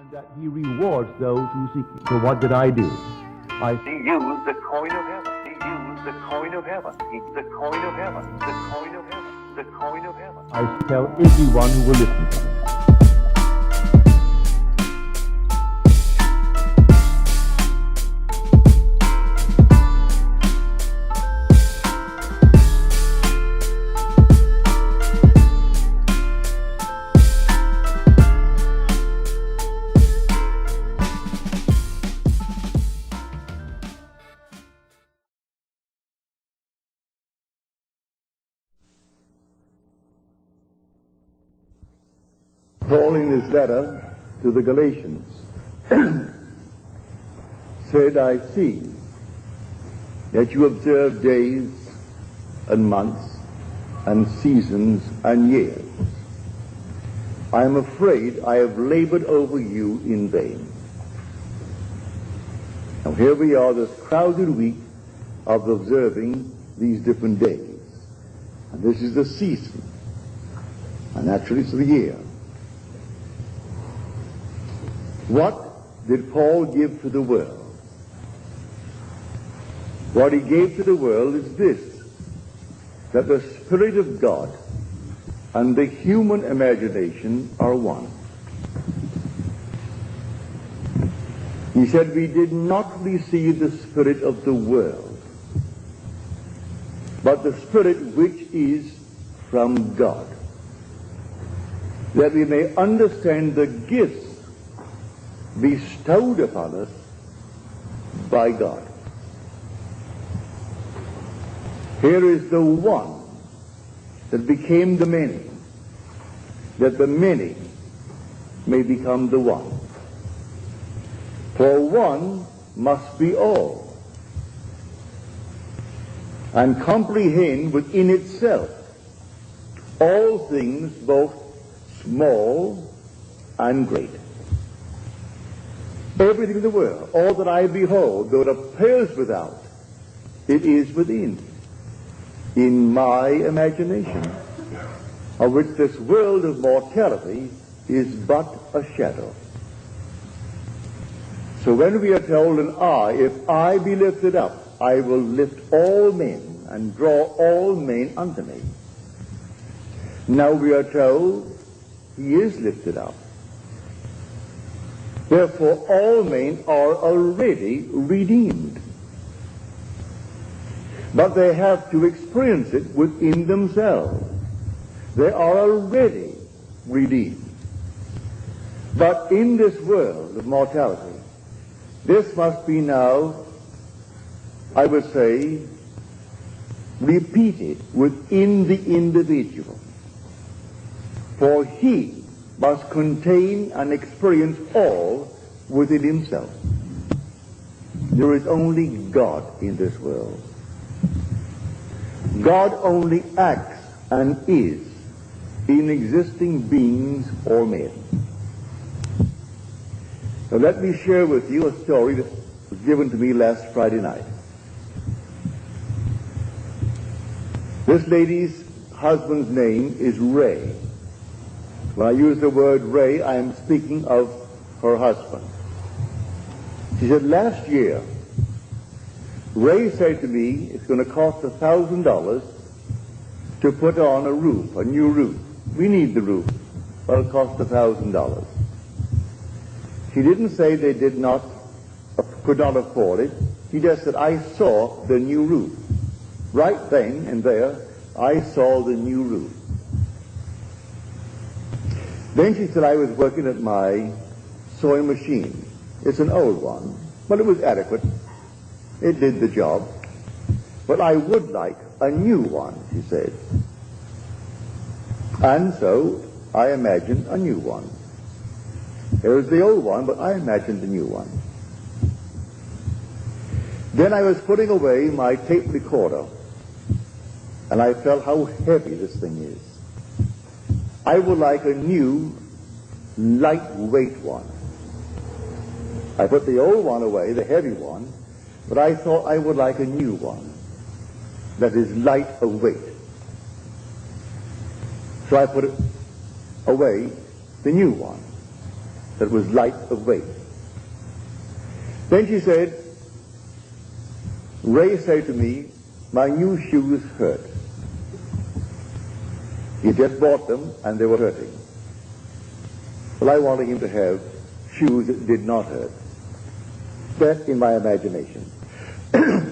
and that he rewards those who seek him. So what did I do? He used the coin of heaven. He used the coin of heaven. The coin of heaven. The coin of heaven. The coin of heaven. I tell everyone who will listen to me. Paul, in his letter to the Galatians, said, I see that you observe days and months and seasons and years. I am afraid I have labored over you in vain. Now here we are, this crowded week of observing these different days. And this is the season. And naturally it's the year. What did Paul give to the world? What he gave to the world is this, that the Spirit of God and the human imagination are one. He said, we did not receive the spirit of the world, but the Spirit which is from God, that we may understand the gifts bestowed upon us by God. Here is the one that became the many, that the many may become the one. For one must be all, and comprehend within itself all things, both small and great. Everything in the world, all that I behold, though it appears without, it is within, in my imagination, of which this world of mortality is but a shadow. So when we are told, if I be lifted up, I will lift all men and draw all men unto me. Now we are told he is lifted up. Therefore, all men are already redeemed. But they have to experience it within themselves. They are already redeemed. But in this world of mortality, this must be now, I would say, repeated within the individual. For he must contain and experience all within himself. There is only God in this world. God only acts and is in existing beings or men. Now let me share with you a story that was given to me last Friday night. This lady's husband's name is Ray. When I use the word Ray, I am speaking of her husband. She said, last year, Ray said to me, it's going to cost $1,000 to put on a roof, a new roof. We need the roof. Well, it'll cost $1,000. She didn't say they could not afford it. She just said, I saw the new roof. Right then and there, I saw the new roof. Then she said, I was working at my sewing machine. It's an old one, but it was adequate. It did the job. But I would like a new one, she said. And so I imagined a new one. There was the old one, but I imagined the new one. Then I was putting away my tape recorder, and I felt how heavy this thing is. I would like a new, lightweight one. I put the old one away, the heavy one, but I thought I would like a new one that is light of weight. So I put away the new one. that was light of weight. Then she said, Ray said to me, my new shoes hurt. He just bought them and they were hurting. Well, I wanted him to have shoes that did not hurt. That in my imagination.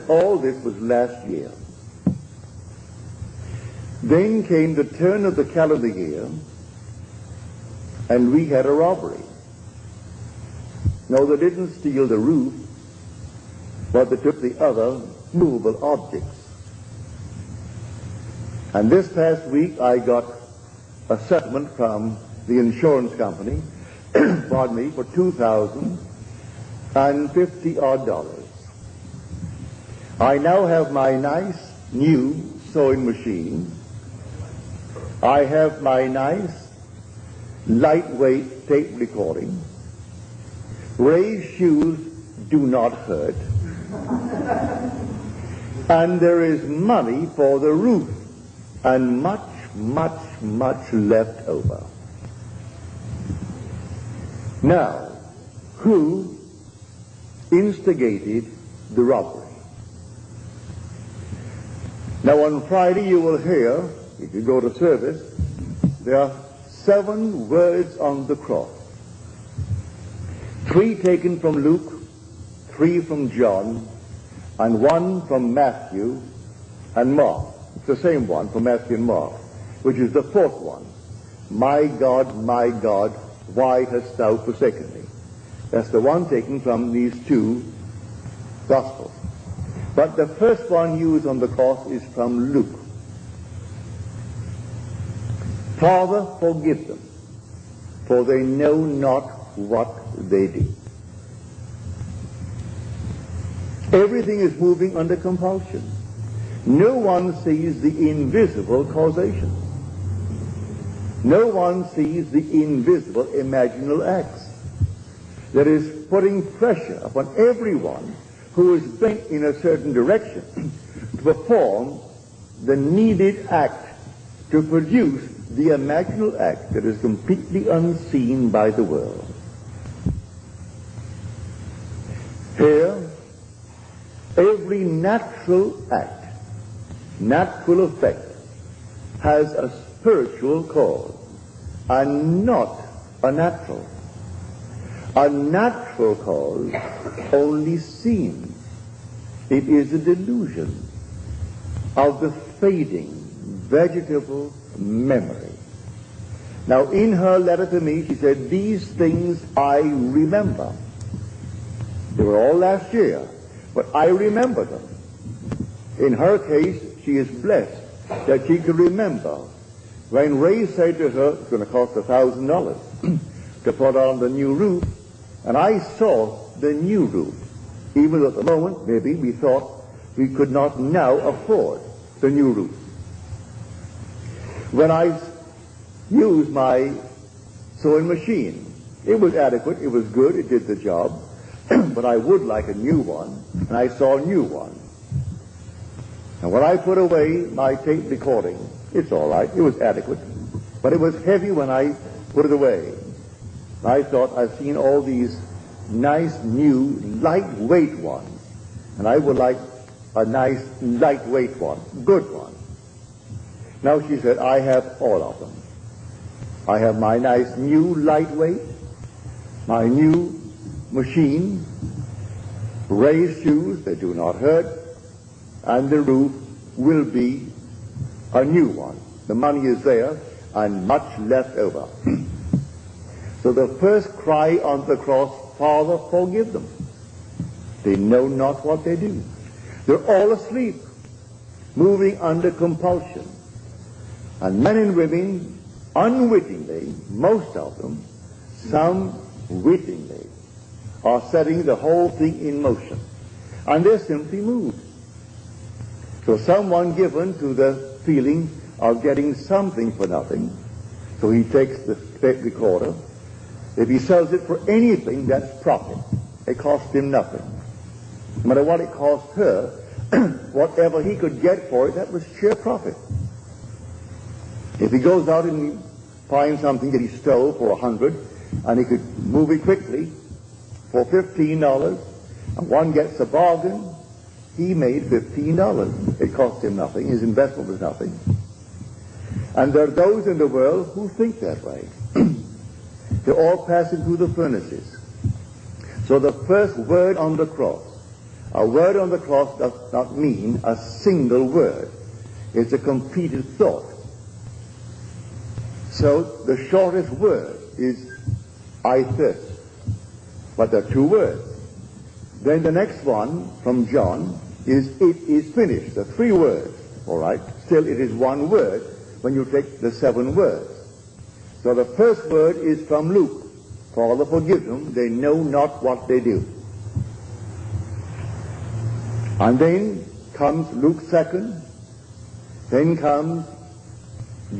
All this was last year. Then came the turn of the calendar year, and we had a robbery. No, they didn't steal the roof, but they took the other movable objects. And this past week I got a settlement from the insurance company, pardon me, for $2,050-odd. I now have my nice new sewing machine. I have my nice lightweight tape recording. Ray's shoes do not hurt. And there is money for the roof and much, much, much left over. Now, who instigated the robbery? Now on Friday you will hear, if you go to service, there are 7 words on the cross. 3 taken from Luke, 3 from John, and 1 from Matthew and Mark. It's the same one from Matthew and Mark, which is the 4th one. My God, why hast thou forsaken me? That's the one taken from these 2 Gospels. But the first one used on the cross is from Luke. Father, forgive them, for they know not what they do. Everything is moving under compulsion. No one sees the invisible causation. No one sees the invisible imaginal acts that is putting pressure upon everyone who is bent in a certain direction to perform the needed act to produce the imaginal act that is completely unseen by the world. Here, every natural act, natural effect, has a spiritual cause and not a natural. A natural cause only seems. It is a delusion of the fading vegetable memory. Now, in her letter to me, she said, these things I remember. They were all last year, but I remember them. In her case, she is blessed that she could remember when Ray said to her, it's going to cost $1,000 to put on the new roof, and I saw the new roof. Even though at the moment, maybe, we thought we could not now afford the new roof. When I used my sewing machine, it was adequate, it was good, it did the job, but I would like a new one, and I saw a new one. And when I put away my tape recording, it's all right, it was adequate, but it was heavy when I put it away. I thought, I've seen all these nice, new, lightweight ones, and I would like a nice, lightweight one, good one. Now she said, I have all of them. I have my nice, new, lightweight, my new machine, Ray's shoes, they do not hurt, and the roof will be a new one. The money is there, and much left over. So the first cry on the cross, Father, forgive them. They know not what they do. They're all asleep, moving under compulsion. And men and women, unwittingly, most of them, some wittingly, are setting the whole thing in motion. And they're simply moved. So someone given to the feeling of getting something for nothing, so he takes the tape recorder. If he sells it for anything, that's profit. It costs him nothing. No matter what it cost her, whatever he could get for it, that was sheer profit. If he goes out and he finds something that he stole for $100, and he could move it quickly for $15, and one gets a bargain, he made $15. It cost him nothing. His investment was nothing. And there are those in the world who think that way. They're all passing through the furnaces. So the first word on the cross, a word on the cross does not mean a single word. It's a completed thought. So the shortest word is, I thirst. But there are two words. Then the next one from John is, it is finished. There are three words. All right? Still, it is one word when you take the 7 words. So the first word is from Luke. Father, forgive them, they know not what they do. And then comes Luke's second. Then comes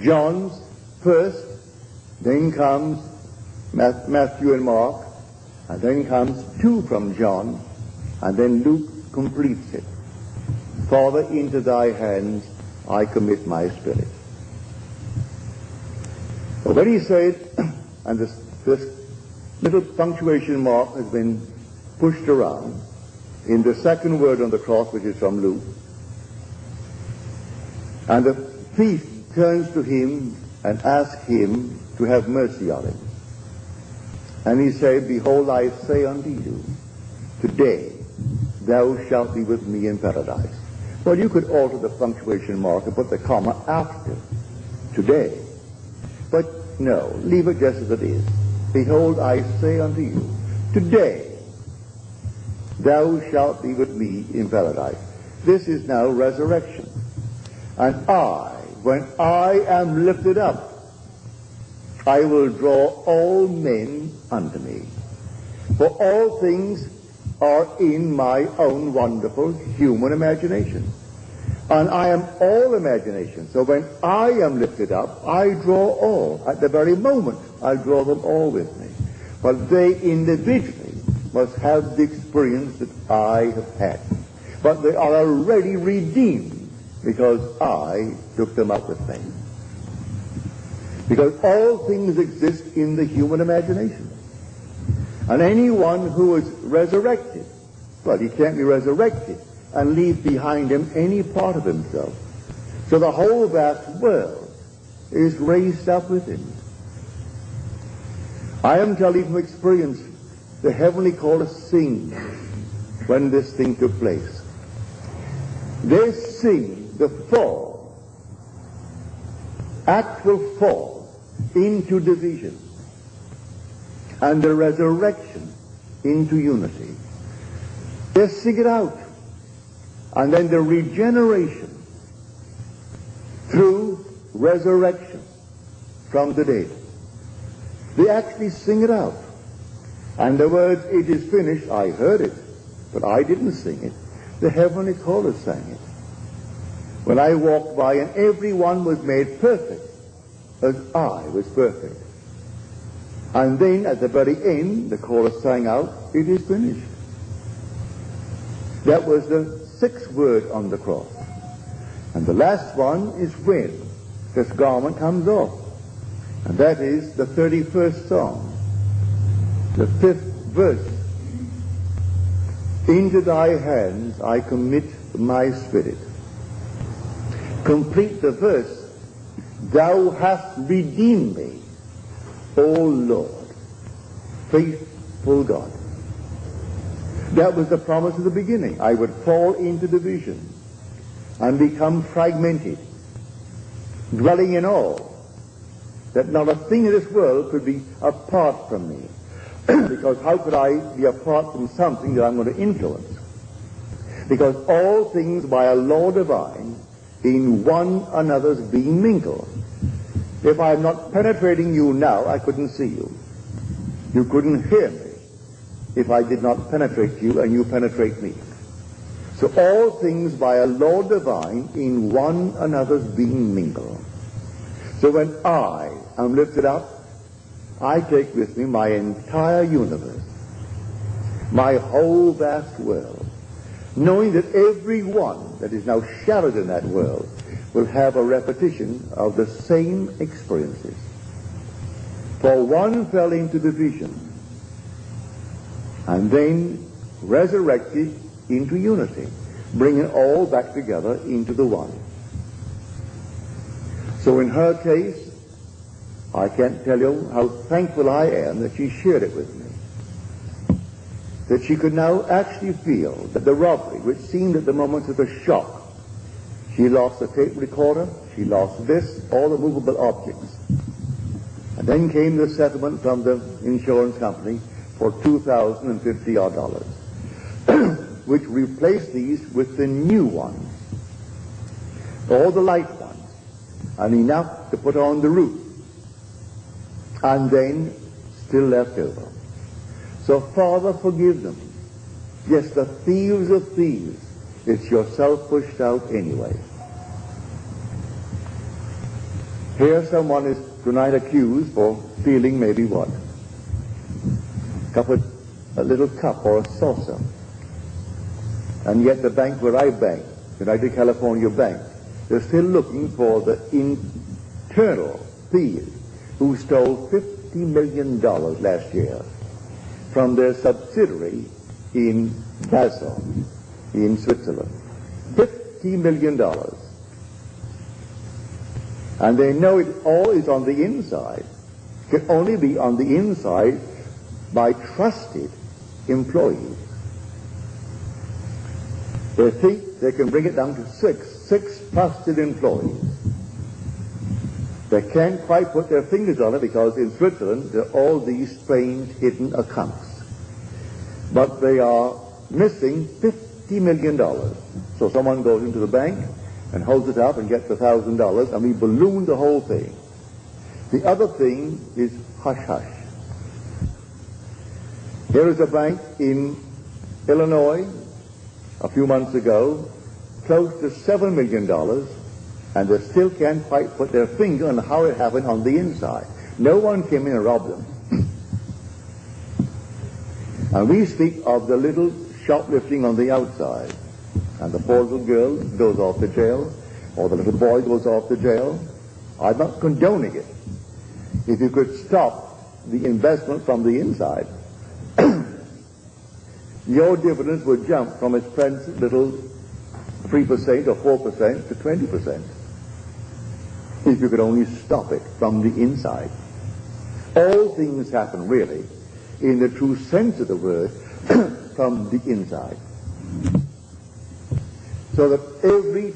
John's first. Then comes Matthew and Mark. And then comes 2 from John. And then Luke completes it. Father, into thy hands I commit my spirit. But when he said, and this little punctuation mark has been pushed around in the second word on the cross, which is from Luke, and the thief turns to him and asks him to have mercy on him. And he said, behold, I say unto you, today thou shalt be with me in paradise. Well, you could alter the punctuation mark and put the comma after today. But no, leave it just as it is. Behold, I say unto you, today thou shalt be with me in paradise. This is now resurrection. And when I am lifted up, I will draw all men unto me. For all things are in my own wonderful human imagination. And I am all imagination. So when I am lifted up, I draw all. At the very moment, I draw them all with me. But they individually must have the experience that I have had. But they are already redeemed because I took them up with me. Because all things exist in the human imagination. And anyone who is resurrected, well, he can't be resurrected and leave behind him any part of himself. So the whole vast world is raised up with him. I am telling from experience, the heavenly chorus sings when this thing took place. They sing the fall, actual fall into division, and the resurrection into unity. They sing it out. And then the regeneration through resurrection from the dead. They actually sing it out. And the words, it is finished, I heard it, but I didn't sing it. The heavenly chorus sang it. When I walked by and everyone was made perfect as I was perfect. And then at the very end, the chorus sang out, it is finished. That was the 6th word on the cross. And the last one is when this garment comes off. And that is the 31st Psalm, the 5th verse. Into thy hands I commit my spirit. Complete the verse. Thou hast redeemed me, O Lord, faithful God. That was the promise of the beginning. I would fall into division and become fragmented, dwelling in all, that not a thing in this world could be apart from me. Because how could I be apart from something that I'm going to influence? Because all things by a law divine in one another's being mingled. If I'm not penetrating you now, I couldn't see you. You couldn't hear me if I did not penetrate you and you penetrate me. So all things by a law divine in one another's being mingled. So when I am lifted up, I take with me my entire universe, my whole vast world, knowing that every one that is now shadowed in that world will have a repetition of the same experiences. For one fell into division, and then resurrected into unity, bringing all back together into the one. So in her case, I can't tell you how thankful I am that she shared it with me. That she could now actually feel that the robbery, which seemed at the moment of a shock, she lost the tape recorder, she lost this, all the movable objects. And then came the settlement from the insurance company for $2,050 odd, which replaced these with the new ones, all the light ones, and enough to put on the roof, and then still left over. So, Father, forgive them. Yes, the thieves of thieves. It's yourself pushed out anyway. Here someone is tonight accused for stealing maybe what? A little cup or a saucer. And yet the bank where I bank, United California Bank, they're still looking for the internal thieves who stole $50 million last year from their subsidiary in Basel, in Switzerland. $50 million. And they know it all is on the inside. It can only be on the inside by trusted employees. They think they can bring it down to six trusted employees. They can't quite put their fingers on it because in Switzerland there are all these strange hidden accounts. But they are missing $50 million. So someone goes into the bank and holds it up and gets $1,000, and we balloon the whole thing. The other thing is hush-hush. Here is a bank in Illinois a few months ago, close to $7 million, and they still can't quite put their finger on how it happened on the inside. No one came in and robbed them. And we speak of the little shoplifting on the outside, and the poor little girl goes off to jail, or the little boy goes off to jail. I'm not condoning it. If you could stop the investment from the inside, your dividends would jump from its present little 3% or 4% to 20%. If you could only stop it from the inside. All things happen, really, in the true sense of the word, from the inside. So that every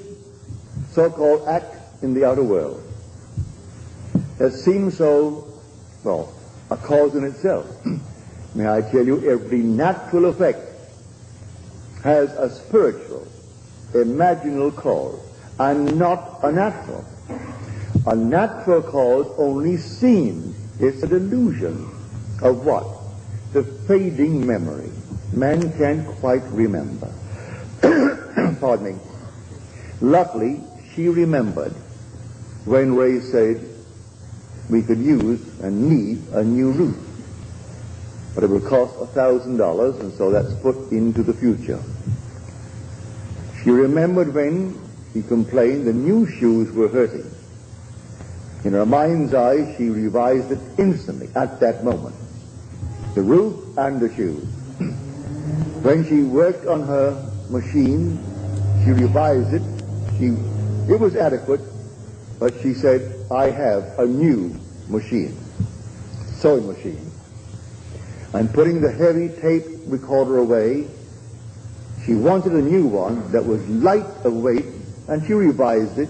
so-called act in the outer world that seems so, well, a cause in itself. May I tell you, every natural effect has a spiritual, imaginal cause, and not a natural. A natural cause only seems, it's a delusion of what? The fading memory. Man can't quite remember. Pardon me. Luckily, she remembered when Ray said we could use and need a new roof. But it would cost $1,000, and so that's put into the future. She remembered when he complained the new shoes were hurting. In her mind's eye, she revised it instantly, at that moment. The roof and the shoes. When she worked on her machine, she revised it. It was adequate, but she said, I have a new machine, sewing machine. And putting the heavy tape recorder away, she wanted a new one that was light of weight, and she revised it,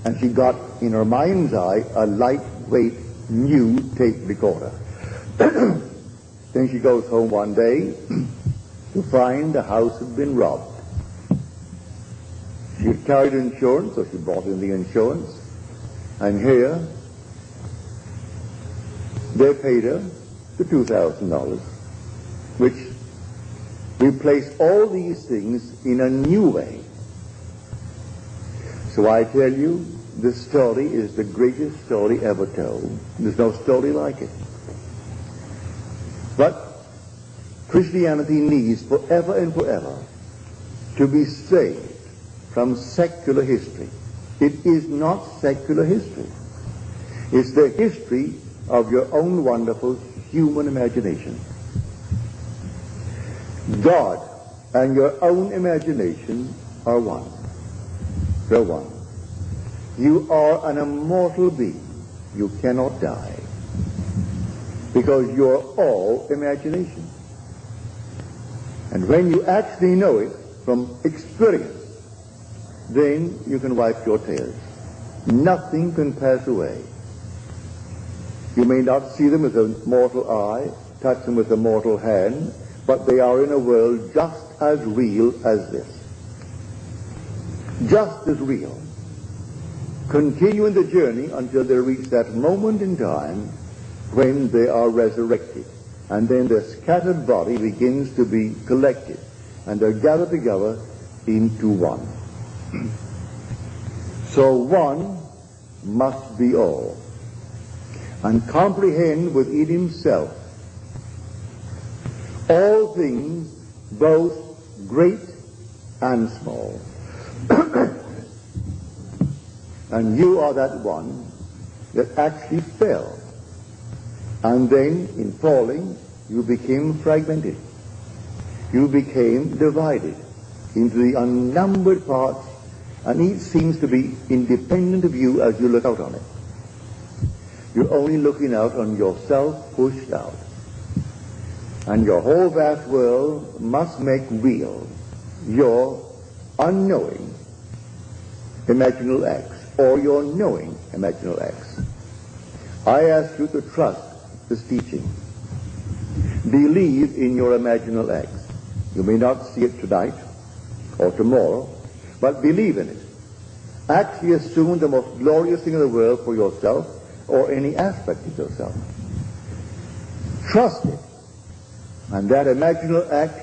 and she got, in her mind's eye, a lightweight new tape recorder. Then she goes home one day to find the house had been robbed. She had carried insurance, so she brought in the insurance, and here they paid her the $2,000, which replaced all these things in a new way. So I tell you, this story is the greatest story ever told. There's no story like it. But Christianity needs forever and forever to be saved from secular history. It is not secular history. It's the history of your own wonderful human imagination. God and your own imagination are one. They're one. You are an immortal being. You cannot die. Because you're all imagination. And when you actually know it from experience, then you can wipe your tears. Nothing can pass away. You may not see them with a mortal eye, touch them with a mortal hand, but they are in a world just as real as this. Just as real. Continuing the journey until they reach that moment in time when they are resurrected. And then their scattered body begins to be collected, and they're gathered together into one. So one must be all, and comprehend within himself all things, both great and small. And you are that one that actually fell. And then, in falling, you became fragmented. You became divided into the unnumbered parts, and each seems to be independent of you as you look out on it. You're only looking out on yourself pushed out. And your whole vast world must make real your unknowing imaginal acts, or your knowing imaginal acts. I ask you to trust this teaching. Believe in your imaginal acts. You may not see it tonight or tomorrow, but believe in it. Actually assume the most glorious thing in the world for yourself or any aspect of yourself. Trust it. And that imaginal act,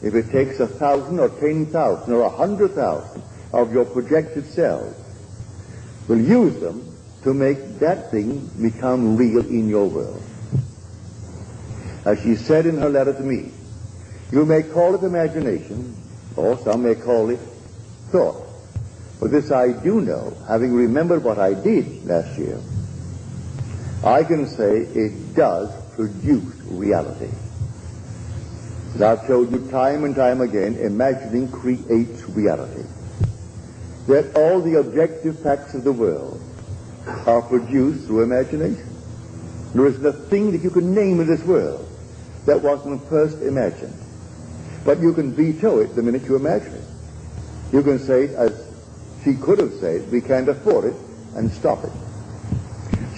if it takes 1,000 or 10,000 or 100,000 of your projected selves, will use them to make that thing become real in your world. As she said in her letter to me, you may call it imagination, or some may call it thought. But this I do know, having remembered what I did last year, I can say it does produce reality. As I've told you time and time again, imagining creates reality. That all the objective facts of the world are produced through imagination. There isn't a thing that you can name in this world that wasn't first imagined. But you can veto it the minute you imagine it. You can say, as she could have said, we can't afford it, and stop it.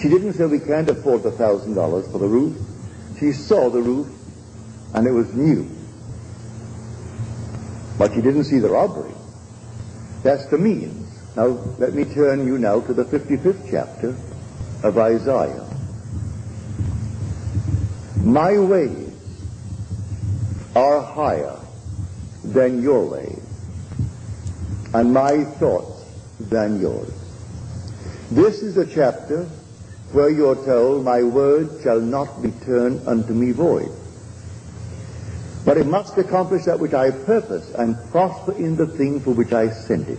She didn't say we can't afford the $1,000 for the roof. She saw the roof, and it was new. But she didn't see the robbery. That's the means. Now, let me turn you now to the 55th chapter of Isaiah. My ways are higher than your ways, and my thoughts than yours. This is a chapter where you're told, my word shall not return unto me void, but it must accomplish that which I purpose and prosper in the thing for which I sent it.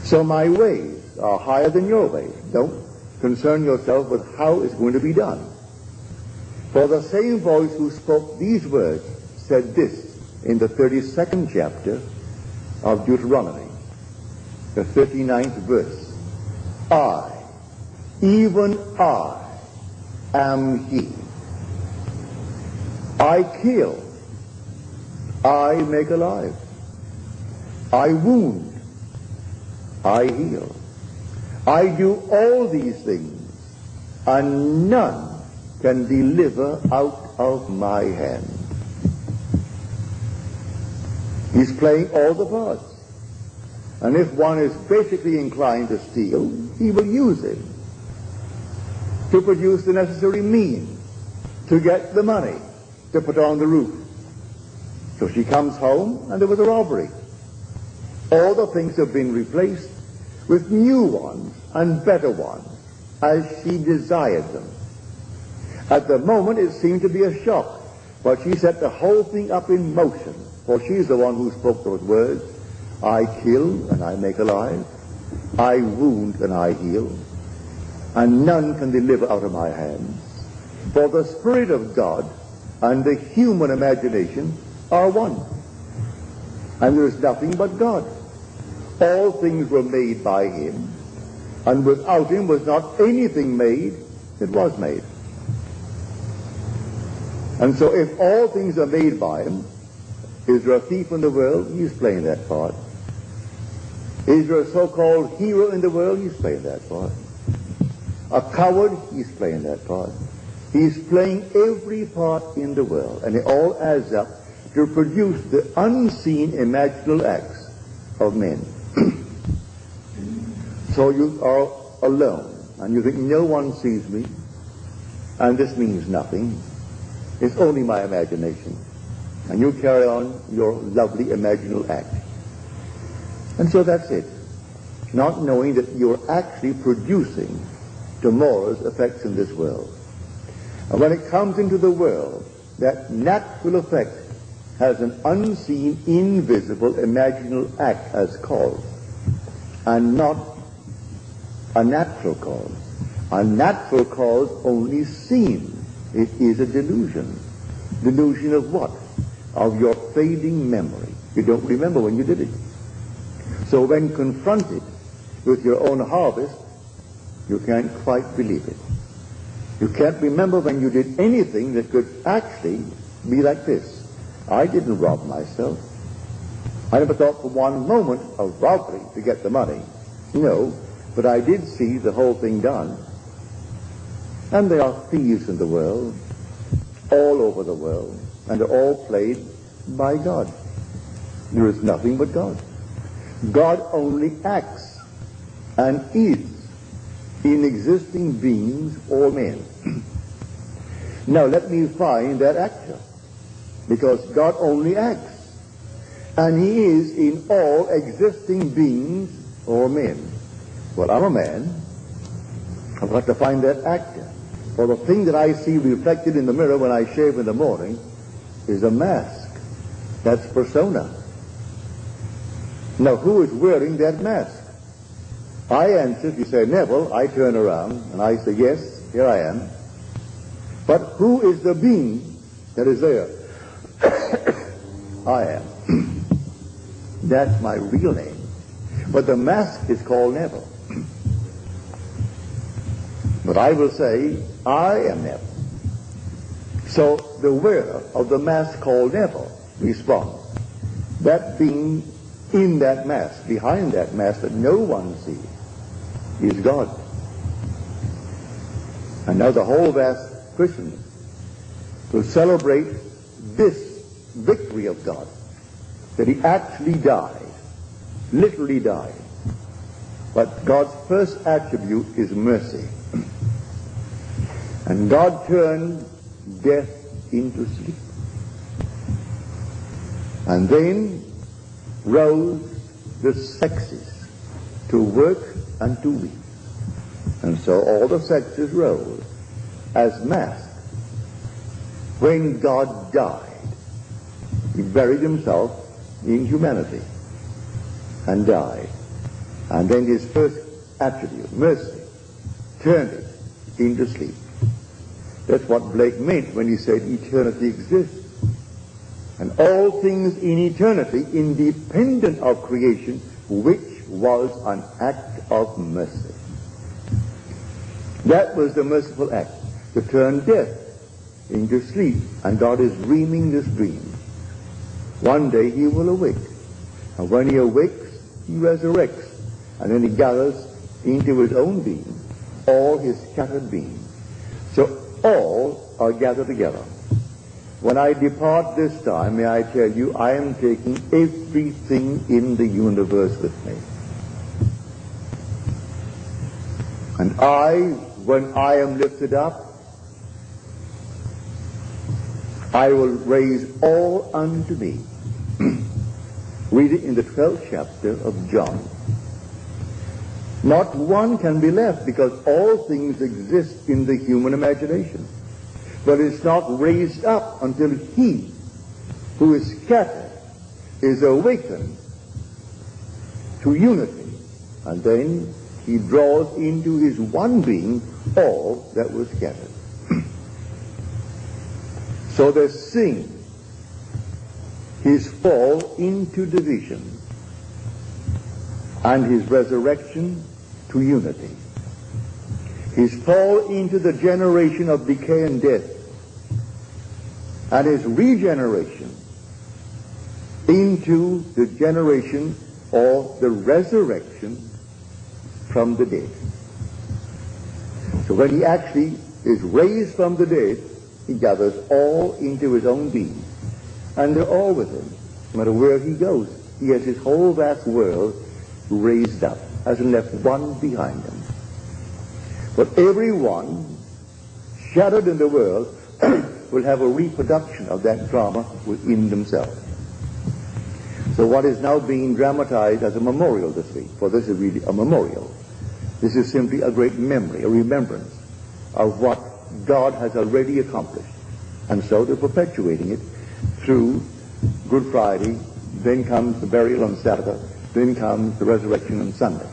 So my ways are higher than your ways. Don't concern yourself with how it's going to be done. For the same voice who spoke these words said this in the 32nd chapter of Deuteronomy, the 39th verse. I, even I, am he. I kill, I make alive. I wound, I heal. I do all these things, and none can deliver out of my hand. He's playing all the parts. And if one is basically inclined to steal, he will use it to produce the necessary means to get the money to put on the roof. So she comes home, and there was a robbery. All the things have been replaced with new ones and better ones as she desired them. At the moment it seemed to be a shock, but she set the whole thing up in motion, for she's the one who spoke those words. I kill and I make alive. I wound and I heal. and none can deliver out of my hands. For the Spirit of God and the human imagination are one. And there is nothing but God. All things were made by him, and without him was not anything made that was made. And so if all things are made by him, is there a thief in the world? He's playing that part. Is there a so-called hero in the world? He's playing that part. A coward? He's playing that part. He's playing every part in the world, and it all adds up to produce the unseen imaginal acts of men. So you are alone, and you think no one sees me, and this means nothing. It's only my imagination. And you carry on your lovely imaginal act. And so that's it. Not knowing that you're actually producing tomorrow's effects in this world. And when it comes into the world, that natural effect has an unseen, invisible, imaginal act as cause, and not a natural cause. A natural cause only seen. It is a delusion. Delusion of what? Of your fading memory. You don't remember when you did it. So when confronted with your own harvest, you can't quite believe it. You can't remember when you did anything that could actually be like this. I didn't rob myself. I never thought for one moment of robbery to get the money. No, but I did see the whole thing done. And there are thieves in the world, all over the world, and they're all played by God. There is nothing but God. God only acts and is in existing beings or men. Now let me find that actor, because God only acts, and he is in all existing beings or men. Well, I'm a man. I've got to find that actor. For the thing that I see reflected in the mirror when I shave in the morning is a mask. That's persona. Now, who is wearing that mask? I answer, if you say, Neville, I turn around and I say, yes, here I am. But who is the being that is there? I am. That's my real name. But the mask is called Neville. But I will say, I am Neville. So the wearer of the mask called Neville responds. That being in that mask, behind that mask that no one sees, is God. And now the whole vast Christendom will celebrate this victory of God, that he actually died, literally died. But God's first attribute is mercy. And God turned death into sleep. And then rose the sexes to work and to weep. And so all the sexes rose as masks. When God died, he buried himself in humanity and died. And then his first attribute, mercy, turned it into sleep. That's what Blake meant when he said eternity exists. And all things in eternity independent of creation, which was an act of mercy. That was the merciful act, to turn death into sleep. And God is dreaming this dream. One day he will awake. And when he awakes, he resurrects. And then he gathers into his own being all his scattered beings. So all are gathered together. When I depart this time, may I tell you, I am taking everything in the universe with me. And when I am lifted up, I will raise all unto me. Read it in the 12th chapter of John. Not one can be left, because all things exist in the human imagination. But it's not raised up until he who is scattered is awakened to unity. And then he draws into his one being all that was scattered. So their sin, his fall into division, and his resurrection to unity. His fall into the generation of decay and death, and his regeneration into the generation or the resurrection from the dead. So when he actually is raised from the dead, he gathers all into his own being, and they're all with him. No matter where he goes, he has his whole vast world raised up, hasn't left one behind him. But everyone shattered in the world will have a reproduction of that drama within themselves. So what is now being dramatized as a memorial this week, for this is really a memorial. This is simply a great memory, a remembrance of what God has already accomplished. And so they're perpetuating it through Good Friday, then comes the burial on Saturday, then comes the resurrection on Sunday.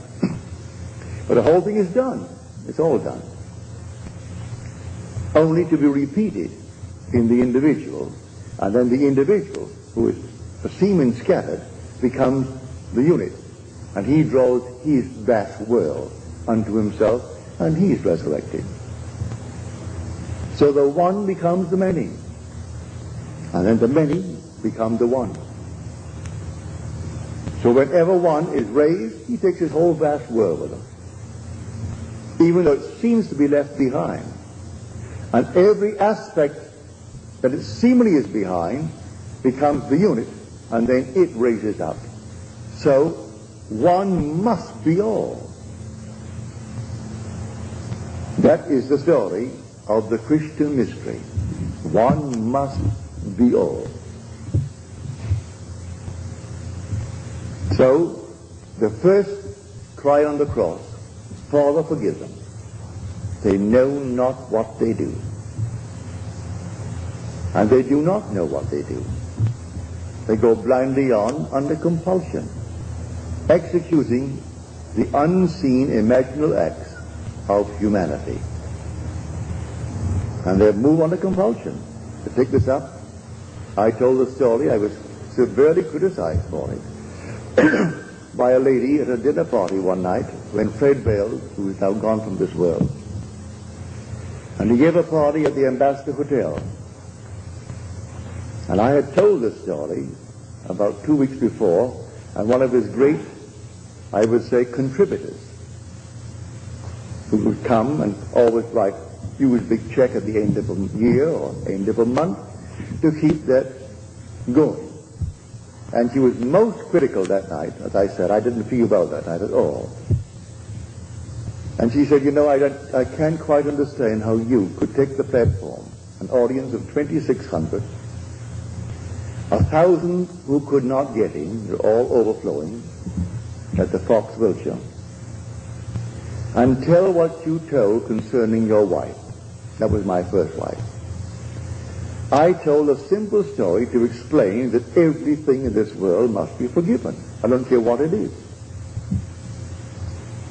But the whole thing is done. It's all done. Only to be repeated in the individual, and then the individual, who is a semen scattered, becomes the unit, and he draws his vast world unto himself, and he is resurrected. So the one becomes the many, and then the many become the one. So whenever one is raised, he takes his whole vast world with him, even though it seems to be left behind. And every aspect that it seemingly is behind becomes the unit, and then it raises up. So one must be all. That is the story of the Christian mystery. One must be all. So the first cry on the cross, Father, forgive them. They know not what they do. And they do not know what they do. They go blindly on under compulsion, executing the unseen imaginal acts of humanity. And they move under compulsion. To pick this up, I told the story. I was severely criticized for it by a lady at a dinner party one night when Fred Bales, who is now gone from this world, and he gave a party at the Ambassador Hotel. And I had told this story about 2 weeks before, and one of his great, I would say, contributors, who would come and always write a huge big check at the end of a year or end of a month to keep that going. And she was most critical that night. As I said, I didn't feel well that night at all. And she said, you know, I can't quite understand how you could take the platform, an audience of 2,600, 1,000 who could not get in, they're all overflowing, at the Fox Wilshire, and tell what you told concerning your wife. That was my first wife. I told a simple story to explain that everything in this world must be forgiven. I don't care what it is.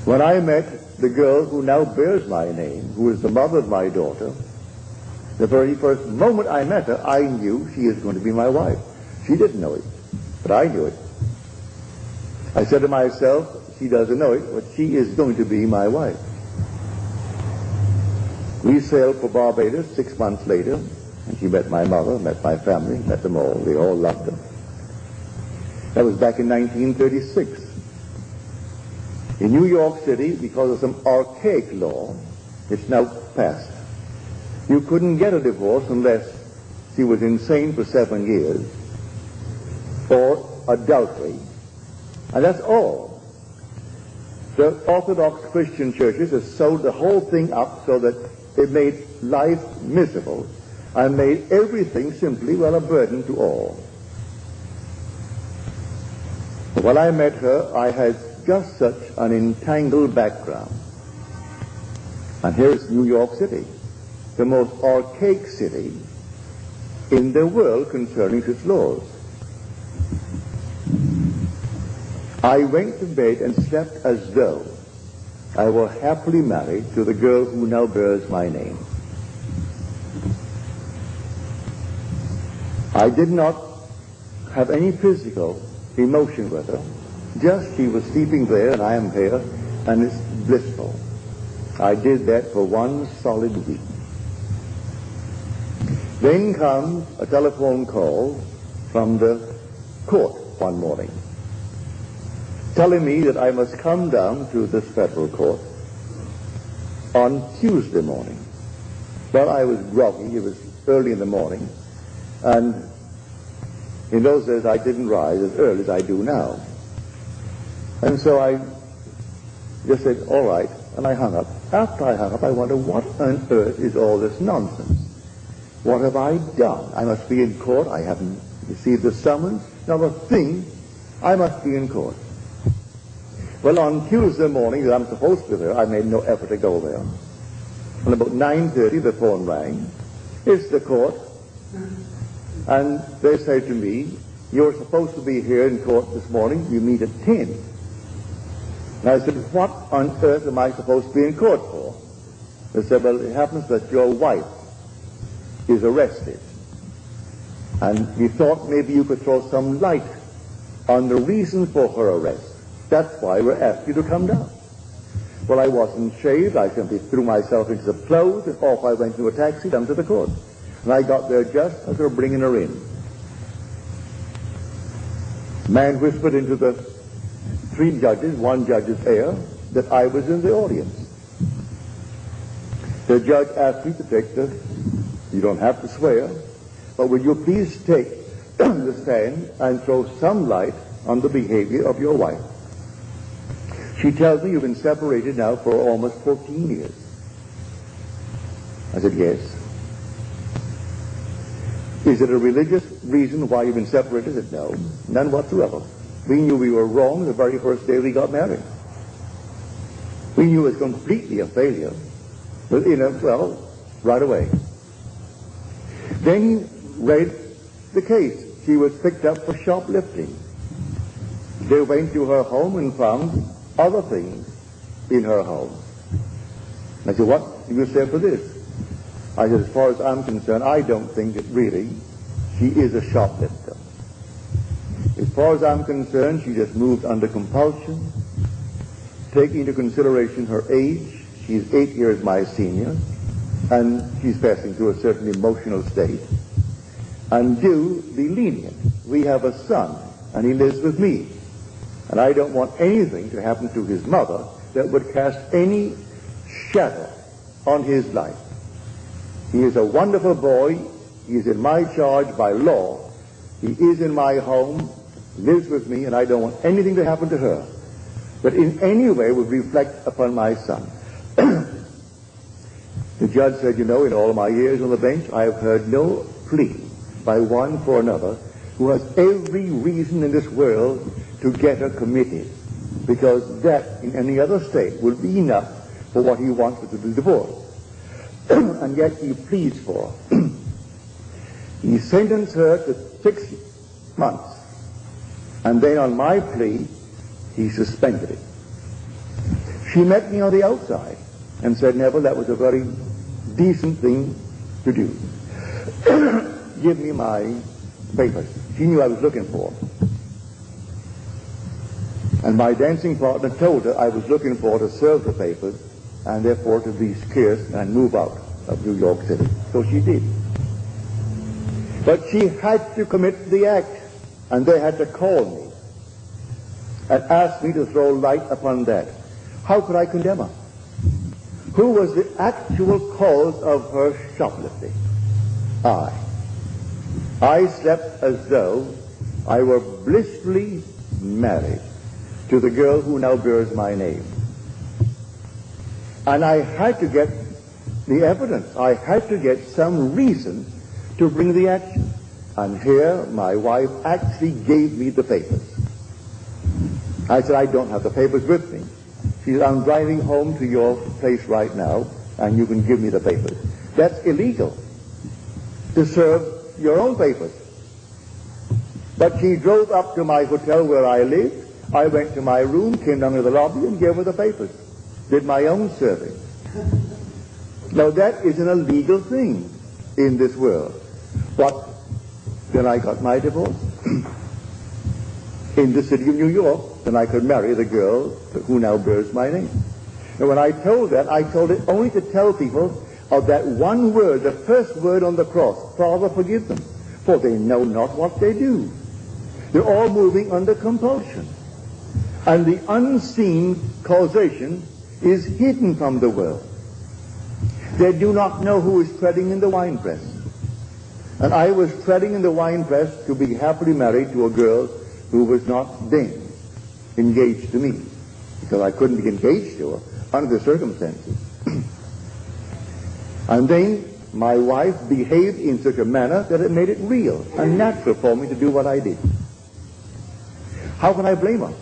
When I met the girl who now bears my name, who is the mother of my daughter, the very first moment I met her, I knew she is going to be my wife. She didn't know it, but I knew it. I said to myself, she doesn't know it, but she is going to be my wife. We sailed for Barbados 6 months later, and she met my mother, met my family, met them all. They all loved her. That was back in 1936. In New York City, because of some archaic law, it's now passed. You couldn't get a divorce unless she was insane for 7 years, or adultery, and that's all. The Orthodox Christian churches have sewed the whole thing up so that it made life miserable and made everything simply, well, a burden to all. But when I met her, I had just such an entangled background. And here is New York City, the most archaic city in the world concerning its laws. I went to bed and slept as though I will happily marry to the girl who now bears my name. I did not have any physical emotion with her. Just she was sleeping there and I am here, and it's blissful. I did that for 1 solid week. Then comes a telephone call from the court one morning, telling me that I must come down to this federal court on Tuesday morning. Well, I was groggy. It was early in the morning, and in those days I didn't rise as early as I do now. And so I just said, all right, and I hung up. After I hung up, I wondered, what on earth is all this nonsense? What have I done? I must be in court. I haven't received the summons. Not a thing. I must be in court. Well, on Tuesday morning that I'm supposed to be there, I made no effort to go there. And about 9:30, the phone rang. It's the court. And they say to me, you're supposed to be here in court this morning. You meet at 10. And I said, what on earth am I supposed to be in court for? They said, well, it happens that your wife is arrested. And we thought maybe you could throw some light on the reason for her arrest. That's why we're asking you to come down. Well, I wasn't shaved. I simply threw myself into the clothes and off I went to a taxi down to the court. And I got there just as they were bringing her in. Man whispered into the 3 judges, 1 judge's ear, that I was in the audience. The judge asked me to take you don't have to swear, but will you please take the stand and throw some light on the behavior of your wife? She tells me you've been separated now for almost 14 years. I said, yes. Is it a religious reason why you've been separated? I said, no, none whatsoever. We knew we were wrong the very first day we got married. We knew it was completely a failure. But, right away. Then he read the case. She was picked up for shoplifting. They went to her home and found other things in her home. I said, what do you say for this? I said, as far as I'm concerned, I don't think that really she is a shoplifter. As far as I'm concerned, she just moved under compulsion, taking into consideration her age. She's 8 years my senior, and she's passing through a certain emotional state. And do be lenient. We have a son, and he lives with me. And I don't want anything to happen to his mother that would cast any shadow on his life. He is a wonderful boy. He is in my charge by law. He is in my home, lives with me, and I don't want anything to happen to her that in any way would reflect upon my son. The judge said, in all of my years on the bench, I have heard no plea by one for another who has every reason in this world to get her committed, because that in any other state would be enough for what he wants her to be divorced. And yet he pleads for her. He sentenced her to 6 months, and then on my plea he suspended it. She met me on the outside and said, Neville, that was a very decent thing to do. Give me my papers. She knew I was looking for them. And my dancing partner told her I was looking for her to serve the papers and therefore to be scarce and move out of New York City. So she did. But she had to commit the act, and they had to call me and ask me to throw light upon that. How could I condemn her? Who was the actual cause of her shoplifting? I slept as though I were blissfully married to the girl who now bears my name. And I had to get the evidence. I had to get some reason to bring the action. And here my wife actually gave me the papers. I said, I don't have the papers with me. She said, I'm driving home to your place right now, and you can give me the papers. That's illegal, to serve your own papers. But she drove up to my hotel where I lived. I went to my room, came down to the lobby, and gave her the papers. did my own serving. Now that is an illegal thing in this world. But then I got my divorce. In the city of New York, then I could marry the girl who now bears my name. And when I told that, I told it only to tell people of that one word, the first word on the cross, Father, forgive them, for they know not what they do. They're all moving under compulsion. And the unseen causation is hidden from the world. They do not know who is treading in the winepress. And I was treading in the winepress to be happily married to a girl who was not then engaged to me, because I couldn't be engaged to her under the circumstances. And then my wife behaved in such a manner that it made it real and natural for me to do what I did. How can I blame her?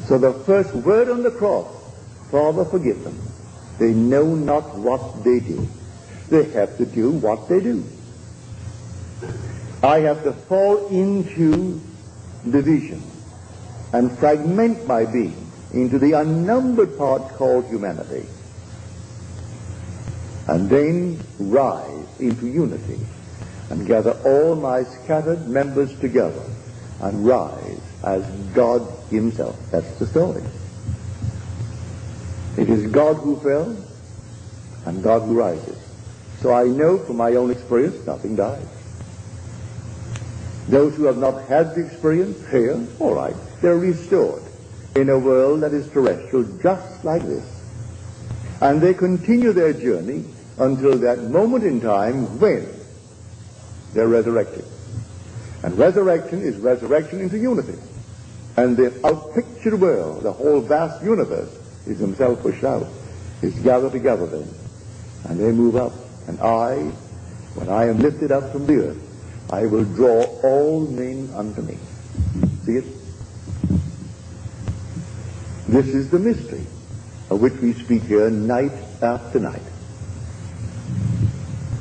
So the first word on the cross, Father, forgive them. They know not what they do. They have to do what they do. I have to fall into division and fragment my being into the unnumbered parts called humanity, and then rise into unity and gather all my scattered members together and rise as God himself. That's the story. It is God who fell and God who rises. So I know from my own experience nothing dies. Those who have not had the experience here, all right, they're restored in a world that is terrestrial just like this. And they continue their journey until that moment in time when they're resurrected. And resurrection is resurrection into unity. And the outpictured world, the whole vast universe, is himself pushed out. Is gathered together then. And they move up. And I, when I am lifted up from the earth, I will draw all men unto me. See it? This is the mystery of which we speak here night after night.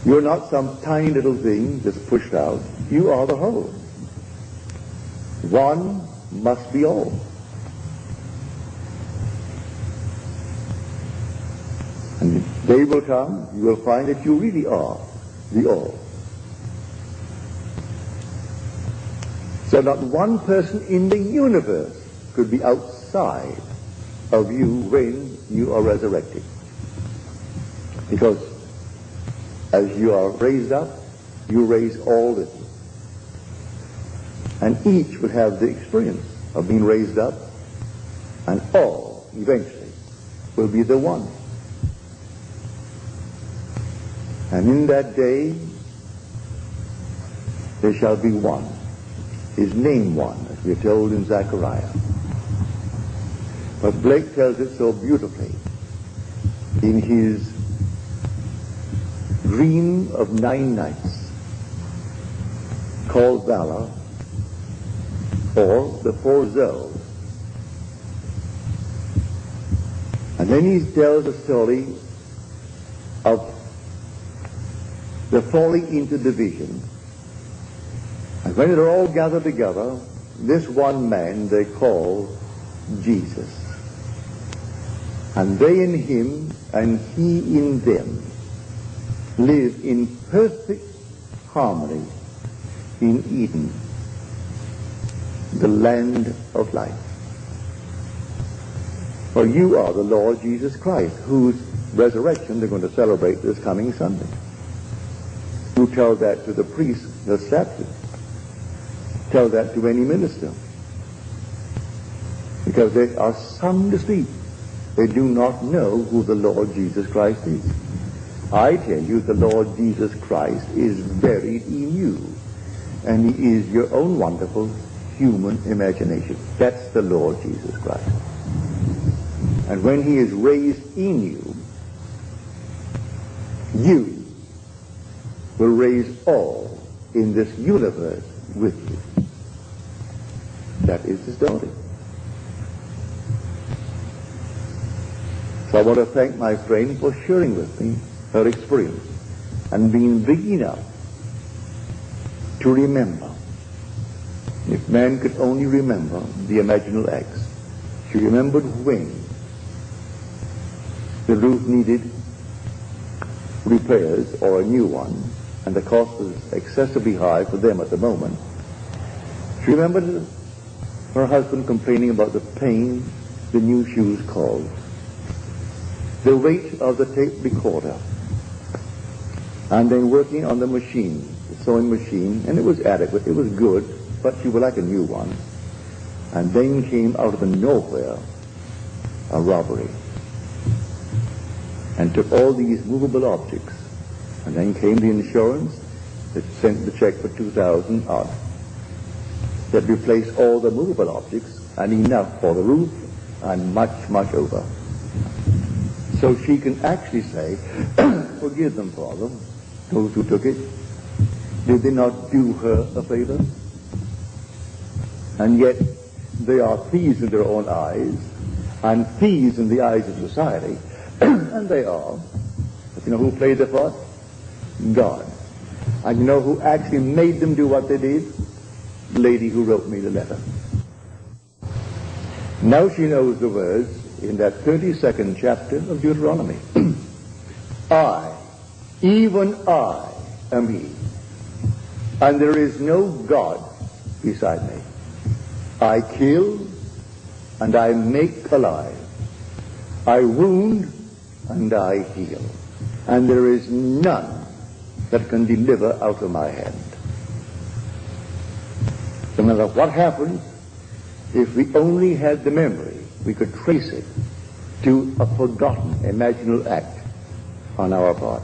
You're not some tiny little thing that's pushed out. You are the whole. One must be all. And the day will come, you will find that you really are the all. So not one person in the universe could be outside of you when you are resurrected. Because as you are raised up, you raise all with you. And each would have the experience of being raised up, and all, eventually, will be the one. And in that day, there shall be one. His name one, as we are told in Zechariah. But Blake tells it so beautifully in his Dream of 9 Nights, called Valor, or the 4 Zoes. And then he tells a story of the falling into division. And when they're all gathered together, this one man they call Jesus. And they in him and he in them live in perfect harmony in Eden, the land of life. For you are the Lord Jesus Christ, whose resurrection they're going to celebrate this coming Sunday. You tell that to the priest, the Sabbath. Tell that to any minister. Because they are sound asleep. They do not know who the Lord Jesus Christ is. I tell you, the Lord Jesus Christ is buried in you. And he is your own wonderful human imagination. That's the Lord Jesus Christ. And when he is raised in you, you will raise all in this universe with you. That is the story. So I want to thank my friend for sharing with me her experience and being big enough to remember. If man could only remember the imaginal acts. She remembered when the roof needed repairs or a new one, and the cost was excessively high for them at the moment, she remembered her husband complaining about the pain the new shoes caused, the weight of the tape recorder, and then working on the machine, the sewing machine, and it was adequate, it was good, but she would like a new one. And then came out of the nowhere a robbery, and took all these movable objects. And then came the insurance that sent the check for $2,000 odd, that replaced all the movable objects and enough for the roof and much, much over. So she can actually say, forgive them, Father, those who took it. Did they not do her a favor? And yet they are thieves in their own eyes and thieves in the eyes of society. And they are. But you know who played the part? God. And you know who actually made them do what they did? The lady who wrote me the letter. Now she knows the words in that 32nd chapter of Deuteronomy. I, even I, am he, and there is no God beside me. I kill and I make alive. I wound and I heal. And there is none that can deliver out of my hand. No matter what happens, if we only had the memory, we could trace it to a forgotten imaginal act on our part.